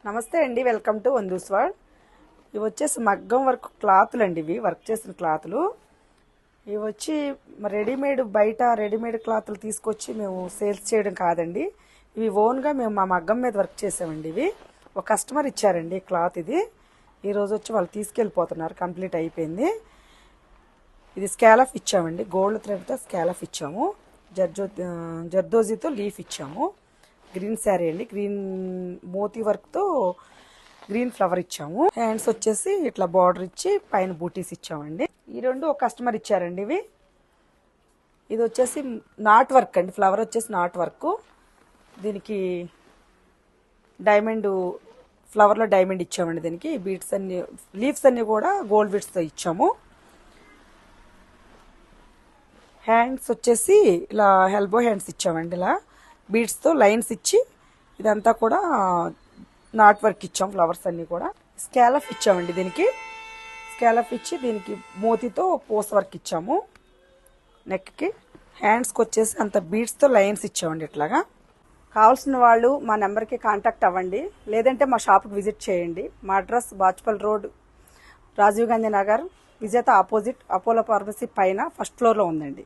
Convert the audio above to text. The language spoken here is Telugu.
నమస్తే అండి, వెల్కమ్ టు వందూస్ వరల్డ్. ఇవి వచ్చేసి మగ్గం వర్క్ క్లాతులు అండి. ఇవి వర్క్ చేసిన క్లాతులు. ఇవి వచ్చి రెడీమేడ్ బయట రెడీమేడ్ క్లాతులు తీసుకొచ్చి మేము సేల్స్ చేయడం కాదండి. ఇవి ఓన్గా మేము మా మగ్గం మీద వర్క్ చేసామండి. ఇవి ఒక కస్టమర్ ఇచ్చారండి క్లాత్. ఇది ఈరోజు వచ్చి వాళ్ళు తీసుకెళ్ళిపోతున్నారు, కంప్లీట్ అయిపోయింది. ఇది స్కాలఫ్ ఇచ్చామండి, గోల్డ్ థ్రెడ్తో స్కాలఫ్ ఇచ్చాము. జర్దోజీతో లీఫ్ ఇచ్చాము. గ్రీన్ శారీ అండి, గ్రీన్ మోతీ వర్క్తో గ్రీన్ ఫ్లవర్ ఇచ్చాము. హ్యాండ్స్ వచ్చేసి ఇట్లా బార్డర్ ఇచ్చి పైన బూటీస్ ఇచ్చామండి. ఈ రెండు ఒక కస్టమర్ ఇచ్చారండి. ఇది వచ్చేసి నాట్ వర్క్ అండి, ఫ్లవర్ వచ్చేసి నాట్ వర్క్. దీనికి డైమండ్ ఫ్లవర్లో డైమండ్ ఇచ్చామండి. దీనికి బీడ్స్ అన్ని, లీవ్స్ అన్ని కూడా గోల్డ్ బీడ్స్తో ఇచ్చాము. హ్యాండ్స్ వచ్చేసి ఇలా ఎల్బో హ్యాండ్స్ ఇచ్చామండి, ఇలా బీడ్స్తో లైన్స్ ఇచ్చి ఇదంతా కూడా నాట్ వర్క్ ఇచ్చాం. ఫ్లవర్స్ అన్నీ కూడా స్కాలఫ్ ఇచ్చామండి. దీనికి స్కాలఫ్ ఇచ్చి దీనికి మోతీతో పూస వర్క్ ఇచ్చాము. నెక్కి హ్యాండ్స్కి వచ్చేసి అంత బీడ్స్తో లైన్స్ ఇచ్చామండి. ఇట్లాగా కావాల్సిన వాళ్ళు మా నెంబర్కి కాంటాక్ట్ అవ్వండి, లేదంటే మా షాప్కి విజిట్ చేయండి. మా అడ్రస్ బాచుపల్లి రోడ్, రాజీవ్ గాంధీ నగర్, విజేత ఆపోజిట్ అపోలో ఫార్మసీ పైన ఫస్ట్ ఫ్లోర్లో ఉందండి.